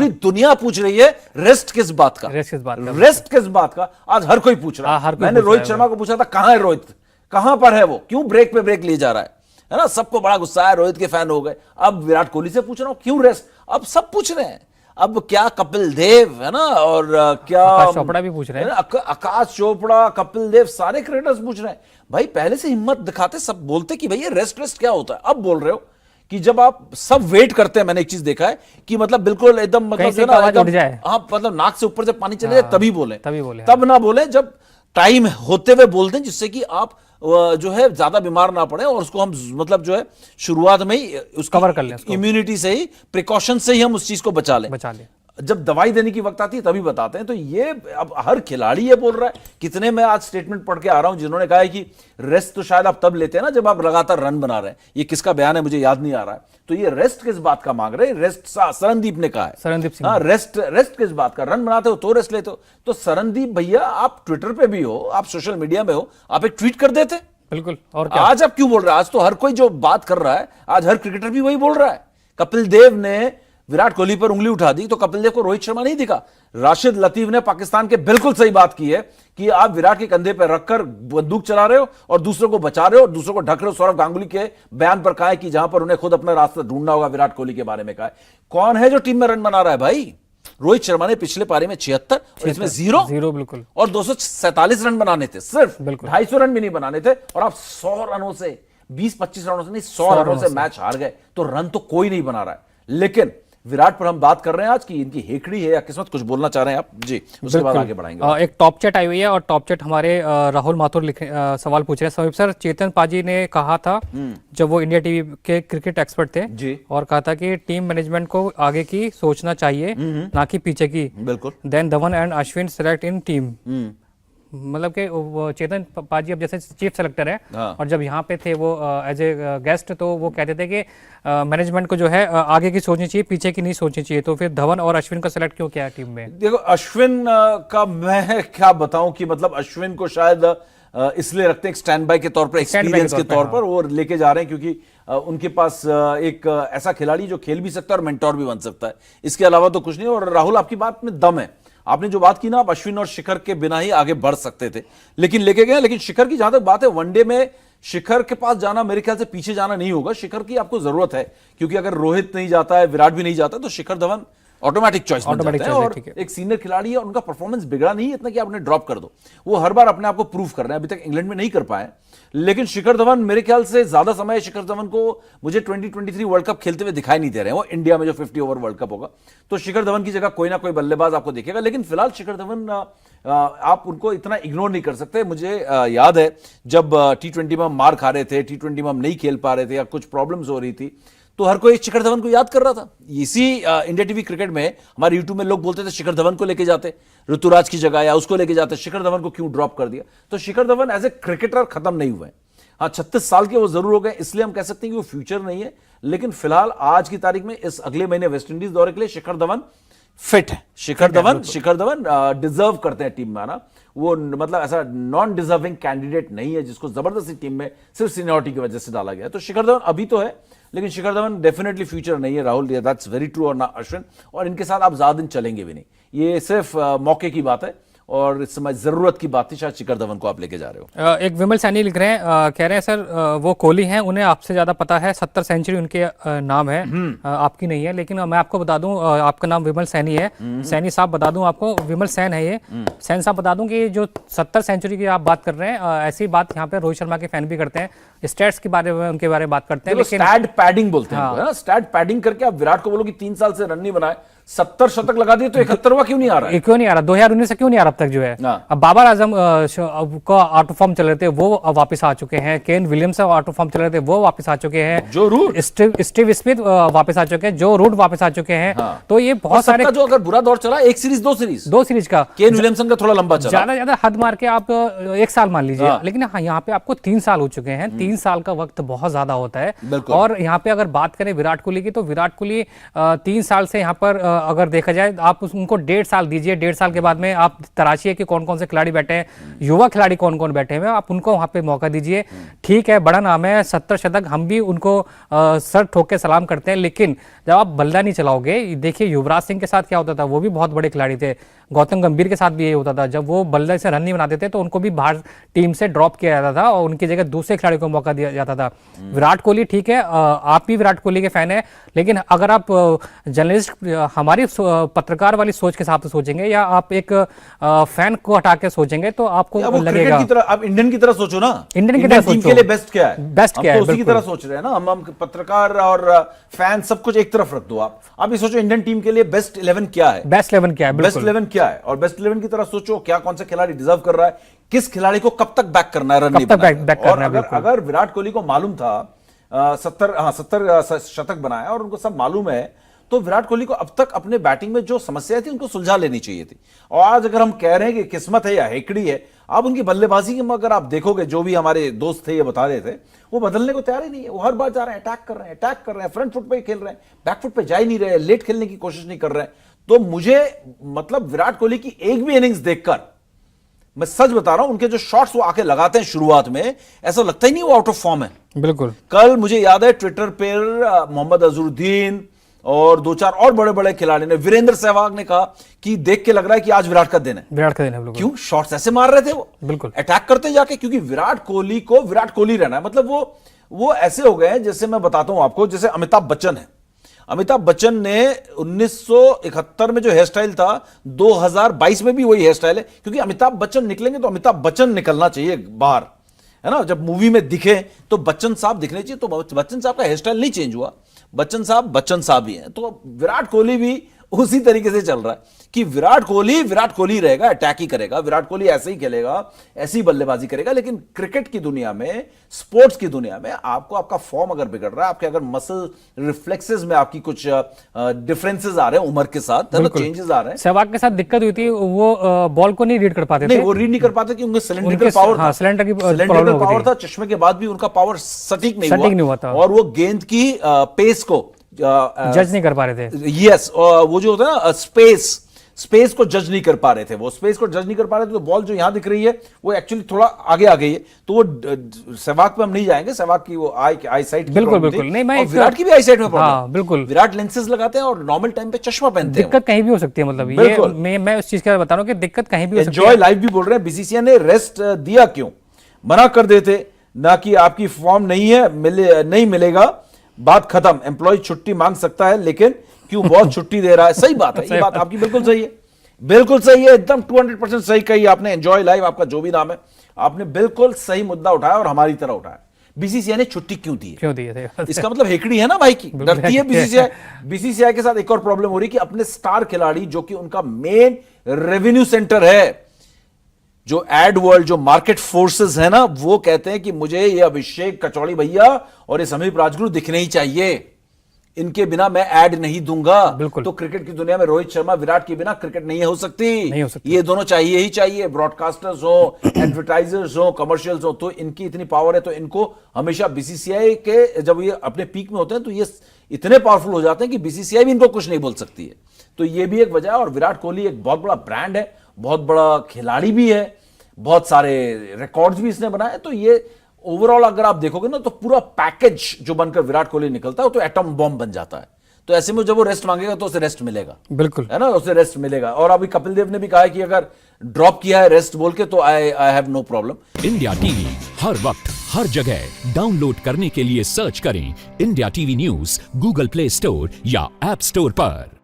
पूरी दुनिया पूछ रही है रेस्ट किस बात का, रेस्ट किस बात का। आज हर कोई पूछ रहा है। मैंने रोहित शर्मा को पूछा था कहां है रोहित, कहां पर है वो, क्यों ब्रेक पे ब्रेक लिए जा रहा है ना। सबको बड़ा गुस्सा है, रोहित के फैन हो गए। अब विराट कोहली से पूछ रहा हूं क्यों रेस्ट, अब सब पूछ रहे हैं। अब क्या कपिल देव है ना, और क्या आकाश चोपड़ा भी पूछ रहे हैं, आकाश चोपड़ा, कपिल देव, सारे क्रिकेटर्स पूछ रहे हैं। भाई पहले से हिम्मत दिखाते, सब बोलते कि भैया रेस्ट क्या होता है। अब बोल रहे हो कि जब आप सब वेट करते हैं, मैंने एक चीज देखा है कि मतलब बिल्कुल एकदम मतलब हाँ मतलब नाक से ऊपर जब पानी चले जाए तभी बोले, तब ना बोले जब टाइम होते हुए बोलते हैं, जिससे कि आप जो है ज्यादा बीमार ना पड़े और उसको हम मतलब जो है शुरुआत में ही उसको कवर कर लें, इम्यूनिटी से ही, प्रिकॉशन से ही हम उस चीज को बचा लें। जब दवाई देने की वक्त आती है तभी बताते हैं। तो ये अब हर खिलाड़ी ये बोल रहा है। कितने मैं आज स्टेटमेंट पढ़ के आ रहा हूं जिन्होंने कहा है कि रेस्ट तो शायद आप तब लेते हैं ना जब आप लगातार रन बना रहे हैं। ये किसका बयान है मुझे याद नहीं आ रहा है। तो ये रेस्ट किस बात का मांग रहे हैं, रेस्ट शरणदीप ने कहा है, शरणदीप सिंह, हाँ रेस्ट किस बात का, रन बनाते हो तो रेस्ट लेते हो। तो शरणदीप भैया आप ट्विटर पे भी हो, आप सोशल मीडिया में हो, आप एक ट्वीट कर देते। बिल्कुल, और क्या? आज आप क्यों बोल रहे हैं? आज तो हर कोई जो बात कर रहा है, आज हर क्रिकेटर भी वही बोल रहा है। कपिल देव ने विराट कोहली पर उंगली उठा दी तो कपिल देव को रोहित शर्मा नहीं दिखा। राशिद लतीफ ने पाकिस्तान के बिल्कुल सही बात की है कि आप विराट के कंधे पर रखकर बंदूक चला रहे हो और दूसरों को बचा रहे हो और दूसरों को ढक रहे हो। सौरव गांगुली के बयान पर कहा है कि जहां पर उन्हें खुद अपना रास्ता ढूंढना होगा, विराट कोहली के बारे में कहा है। कौन है जो टीम में रन बना रहा है भाई? रोहित शर्मा ने पिछले पारी में 76 और इसमें जीरो बिल्कुल, और 247 रन बनाने थे, सिर्फ 250 रन भी नहीं बनाने थे। और आप 100 रनों से, 20-25 रनों से नहीं, 100 रनों से मैच हार गए। तो रन तो कोई नहीं बना रहा है। लेकिन विराट पर हम बात कर रहे हैं आज की इनकी हेकड़ी है या किस्मत, कुछ बोलना चाह रहे हैं आप जी? उसके बाद आगे बढ़ाएंगे। एक टॉप चैट आई हुई है और टॉप चैट हमारे राहुल माथुर सवाल पूछ रहे हैं। समीप सर, चेतन पाजी ने कहा था जब वो इंडिया टीवी के क्रिकेट एक्सपर्ट थे जी, और कहा था कि टीम मैनेजमेंट को आगे की सोचना चाहिए ना कि पीछे की। बिल्कुल। Then Dhawan and Ashwin select in team. मतलब कि चेतन पाजी अब जैसे चीफ सेलेक्टर है, हाँ, और जब यहाँ पे थे वो एज ए गेस्ट, तो वो कहते थे कि मैनेजमेंट को जो है आगे की सोचनी चाहिए, पीछे की नहीं सोचनी चाहिए। तो फिर धवन और अश्विन को सेलेक्ट क्यों किया टीम में? देखो अश्विन का मैं क्या बताऊं कि मतलब अश्विन को शायद इसलिए रखते हैं स्टैंड बाय के तौर पर, एक्सपीरियंस के तौर पर वो लेके जा रहे हैं, क्योंकि उनके पास एक ऐसा खिलाड़ी जो खेल भी सकता है और मेंटोर भी बन सकता है। इसके अलावा तो कुछ नहीं। और राहुल आपकी बात में दम है। आपने जो बात की ना, आप अश्विन और शिखर के बिना ही आगे बढ़ सकते थे, लेकिन लेके गए। लेकिन शिखर की जहां तक बात है, वनडे में शिखर के पास जाना मेरे ख्याल से पीछे जाना नहीं होगा। शिखर की आपको जरूरत है, क्योंकि अगर रोहित नहीं जाता है, विराट भी नहीं जाता, तो शिखर धवन ऑटोमेटिक चॉइस बन जाता है। और एक सीनियर खिलाड़ी है, उनका परफॉर्मेंस बिगड़ा नहीं है इतना कि आप उन्हें ड्रॉप कर दो। वो हर बार अपने आप को प्रूव कर रहे हैं। अभी तक इंग्लैंड में नहीं कर पाए, लेकिन शिखर धवन मेरे ख्याल से ज्यादा समय शिखर धवन को मुझे 2023 वर्ल्ड कप खेलते हुए दिखाई नहीं दे रहे हैं। वो इंडिया में जो 50 ओवर वर्ल्ड कप होगा, तो शिखर धवन की जगह कोई ना कोई बल्लेबाज आपको दिखेगा। लेकिन फिलहाल शिखर धवन आप उनको इतना इग्नोर नहीं कर सकते। मुझे याद है जब T20 में हम मार खा रहे थे, T20 में हम नहीं खेल पा रहे थे या कुछ प्रॉब्लम्स हो रही थी, तो हर कोई शिखर धवन को याद कर रहा था। इसी इंडिया टीवी क्रिकेट में हमारे यूट्यूब में लोग बोलते थे शिखर धवन को लेके जाते ऋतुराज की जगह, या उसको लेके जाते, शिखर धवन को क्यों ड्रॉप कर दिया? तो Shikhar Dhawan as a cricketer खत्म नहीं हुए। हाँ, 36 साल के वो जरूर हो गए, इसलिए हम कह सकते हैं कि वो फ्यूचर नहीं है। लेकिन फिलहाल आज की तारीख में, इस अगले महीने वेस्टइंडीज दौरे के लिए शिखर धवन फिट है। शिखर धवन डिजर्व करते हैं टीम में आना। वो मतलब ऐसा नॉन डिजर्विंग कैंडिडेट नहीं है जिसको जबरदस्ती टीम में सिर्फ सीनियरिटी की वजह से डाला गया। तो शिखर धवन अभी तो है, लेकिन शिखर धवन डेफिनेटली फ्यूचर नहीं है राहुल, दैट्स वेरी ट्रू। और ना अश्विन, और इनके साथ आप ज्यादा दिन चलेंगे भी नहीं। ये सिर्फ मौके की बात है और इस समय जरूरत की बात थी। शायद शिखर धवन को आप लेके जा रहे हो। एक विमल सैनी लिख रहे हैं, कह रहे हैं सर वो कोहली हैं, उन्हें आपसे ज्यादा पता है, 70 सेंचुरी उनके नाम है, आपकी नहीं है। लेकिन मैं आपको बता दूं, आपका नाम विमल सैनी है, सैनी साहब बता दूं आपको, विमल सैन है ये। सैन साहब बता दूं कि जो 70 सेंचुरी की आप बात कर रहे हैं, ऐसी बात यहाँ पे रोहित शर्मा के फैन भी करते हैं, स्टैट्स के बारे में, उनके बारे में बात करते हैं। लेकिन स्टैट पैडिंग बोलते हैं, स्टैट पैडिंग करके आप विराट को बोलो कि 3 साल से रन नहीं बनाए, 70 शतक लगा दिए, तो 71वां क्यों नहीं आ रहा है? क्यों नहीं आ रहा? 2019 से क्यों नहीं आ रहा अब तक जो है? अब बाबर आजम को आउट ऑफ फॉर्म चल रहे थे, वो अब वापस आ चुके हैं। Kane Williams out of form चल रहे थे, वो वापस आ चुके हैं। जो रूट, स्टीव स्मिथ वापस आ चुके हैं, जो रूट वापस आ चुके हैं। तो ये बहुत सारे, जो अगर बुरा दौर चला, एक सीरीज दो सीरीज का, केन विलियमसन का थोड़ा लंबा चला, ज्यादा हद मार के आप 1 साल मान लीजिए। लेकिन यहाँ पे आपको 3 साल हो चुके हैं। 3 साल का वक्त बहुत ज्यादा होता है। और यहाँ पे अगर बात करें विराट कोहली की, तो विराट कोहली 3 साल से यहाँ पर अगर देखा जाए, आप उनको 1.5 साल दीजिए, 1.5 साल के बाद में आप कराची है कि कौन कौन से खिलाड़ी बैठे हैं, युवा खिलाड़ी कौन कौन बैठे हैं, आप उनको वहां पे मौका दीजिए। ठीक है, बड़ा नाम है, 70 शतक, हम भी उनको सर ठोक के सलाम करते हैं, लेकिन जब आप बल्ला नहीं चलाओगे, देखिए युवराज सिंह के साथ क्या होता था, वो भी बहुत बड़े खिलाड़ी थे, गौतम गंभीर के साथ भी यही होता था, जब वो बल्ले से रन नहीं बनाते थे तो उनको भी बाहर टीम से ड्रॉप किया जाता था और उनकी जगह दूसरे खिलाड़ी को मौका दिया जाता था। विराट कोहली, ठीक है, आप भी विराट कोहली के फैन है, लेकिन अगर आप जर्नलिस्ट हमारी पत्रकार वाली सोच के हिसाब से सोचेंगे या आप एक फैन को हटा के सोचेंगे तो आपको लगेगा की तरह, आप इंडियन की तरह सोचो ना, इंडियन की तरह टीम सोचो। के लिए बेस्ट क्या है, बेस्ट क्या है, उसी की तरह सोच रहे हैं ना हम पत्रकार और फैन सब कुछ एक तरफ रख दो। आप ये सोचो इंडियन टीम के लिए बेस्ट 11 क्या है, बेस्ट 11 क्या है, बेस्ट 11 क्या है, और बेस्ट 11 की तरह सोचो क्या कौन सा खिलाड़ी डिजर्व कर रहा है, किस खिलाड़ी को कब तक बैक करना है, रन नहीं बनाना है। और अगर विराट कोहली को मालूम था 70 शतक बनाया और उनको सब मालूम है, तो विराट कोहली को अब तक अपने बैटिंग में जो समस्याएं थी उनको सुलझा लेनी चाहिए थी। और आज अगर हम कह रहे हैं कि किस्मत है या हेकड़ी है, आप उनकी बल्लेबाजी में अगर आप देखोगे, जो भी हमारे दोस्त थे ये बता रहे थे, वो बदलने को तैयार ही नहीं है। वो हर बार जा रहे हैं, अटैक कर रहे हैं, फ्रंट फुट पे खेल रहे हैं, बैक फुट पे जा ही नहीं रहे, लेट खेलने की कोशिश नहीं कर रहे हैं। तो मुझे मतलब विराट कोहली की एक भी इनिंग्स देखकर, मैं सच बता रहा हूं, उनके जो शॉट्स वो आके लगाते हैं शुरुआत में, ऐसा लगता ही नहीं वो आउट ऑफ फॉर्म है। बिल्कुल। कल मुझे याद है ट्विटर पर मोहम्मद अजहरुद्दीन और 2-4 और बड़े बड़े खिलाड़ी ने, वीरेंद्र सहवाग ने कहा कि देख के लग रहा है कि आज विराट का दिन है, विराट का दिन है। क्यों शॉट्स ऐसे मार रहे थे वो, बिल्कुल अटैक करते जाके, क्योंकि विराट कोहली को विराट कोहली रहना है। मतलब वो ऐसे हो गए हैं, जैसे मैं बताता हूं आपको, जैसे अमिताभ बच्चन है। अमिताभ बच्चन ने 1971 में जो हेयर स्टाइल था, 2022 में भी वही हेयर स्टाइल है, क्योंकि अमिताभ बच्चन निकलेंगे तो अमिताभ बच्चन निकलना चाहिए बाहर, है ना। जब मूवी में दिखे तो बच्चन साहब दिखने चाहिए, तो बच्चन साहब का हेयर स्टाइल नहीं चेंज हुआ, बच्चन साहब ही हैं। तो विराट कोहली भी उसी तरीके से चल रहा है कि विराट कोहली रहेगा, अटैक ही करेगा, विराट कोहली ऐसे ही खेलेगा, ऐसी बल्लेबाजी करेगा। लेकिन क्रिकेट की दुनिया में, स्पोर्ट्स की दुनिया में, आपको आपका फॉर्म अगर बिगड़ रहा है, आपके अगर मसल रिफ्लेक्सेस में आपकी कुछ डिफरेंसेस आ रहे हैं उम्र के साथ, चेंजेस आ रहे हैं। सहवाग के साथ दिक्कत हुई थी, वो बॉल को नहीं रीड कर पाते थे, वो रीड नहीं कर पाते कि उनके सिलेंड्रिकल पावर था, सिलेंड्रिकल पावर था, चश्मे के बाद भी उनका पावर सटीक नहीं हुआ था, और वो गेंद की पेस को जज नहीं कर पा रहे थे। यस, वो जो होता है ना स्पेस को जज नहीं कर पा रहे थे, वो स्पेस को जज नहीं कर पा रहे थे। तो बॉल जो यहां दिख रही है वो एक्चुअली थोड़ा आगे आ गई है। तो वो सहवाग पे हम नहीं जाएंगे, सहवाग की वो आई साइट बिल्कुल नहीं, मैं विराट की भी आई साइट में प्रॉब्लम, बिल्कुल। विराट लेंसेज लगाते हैं और नॉर्मल टाइम पे चश्मा पहनते हैं। दिक्कत कहीं भी हो सकती है, मतलब ये मैं उस चीज का बता रहा हूं कि दिक्कत कहीं भी हो सकती है। एंजॉय लाइफ भी बोल रहे हैं, बीसीसीआई ने रेस्ट दिया क्यों, मना कर देते ना कि आपकी फॉर्म नहीं है, नहीं मिलेगा, बात खत्म। एम्प्लॉय छुट्टी मांग सकता है, लेकिन क्यों बॉस छुट्टी दे रहा है। सही बात है, ये बात आपकी बिल्कुल सही है, बिल्कुल सही है, एकदम 200% सही कही आपने। एंजॉय लाइफ आपका जो भी नाम है, आपने बिल्कुल सही मुद्दा उठाया और हमारी तरह उठाया। बीसीसीआई ने छुट्टी क्यों दी है, इसका मतलब हेकड़ी है ना भाई की, डरती है बीसीसीआई। बीसीसीआई के साथ एक और प्रॉब्लम हो रही कि अपने स्टार खिलाड़ी, जो कि उनका मेन रेवेन्यू सेंटर है, जो एड वर्ल्ड, जो मार्केट फोर्सेस है ना, वो कहते हैं कि मुझे ये अभिषेक कचौड़ी भैया और ये समीप राजगुरु दिखने ही चाहिए, इनके बिना मैं ऐड नहीं दूंगा। तो क्रिकेट की दुनिया में रोहित शर्मा, विराट के बिना क्रिकेट नहीं हो सकती, ये दोनों चाहिए ही चाहिए। ब्रॉडकास्टर्स हो, एडवर्टाइजर्स हो, कमर्शियल्स हो, तो इनकी इतनी पावर है, तो इनको हमेशा बीसीसीआई के, जब ये अपने पीक में होते हैं तो ये इतने पावरफुल हो जाते हैं कि बीसीसीआई भी इनको कुछ नहीं बोल सकती है। तो ये भी एक वजह है। और विराट कोहली एक बहुत बड़ा ब्रांड है, बहुत बड़ा खिलाड़ी भी है, बहुत सारे रिकॉर्ड्स भी इसने बनाए। तो ये ओवरऑल अगर आप देखोगे ना, तो पूरा पैकेज जो बनकर विराट कोहली निकलता है, तो एटम बॉम्ब बन जाता है। तो ऐसे में जब वो रेस्ट मांगेगा तो उसे रेस्ट मिलेगा, बिल्कुल, है ना, उसे रेस्ट मिलेगा। और अभी कपिल देव ने भी कहा है कि अगर ड्रॉप किया है रेस्ट बोल के, तो I have no problem. India TV हर वक्त हर जगह डाउनलोड करने के लिए सर्च करें India TV news Google Play Store या ऐप स्टोर पर।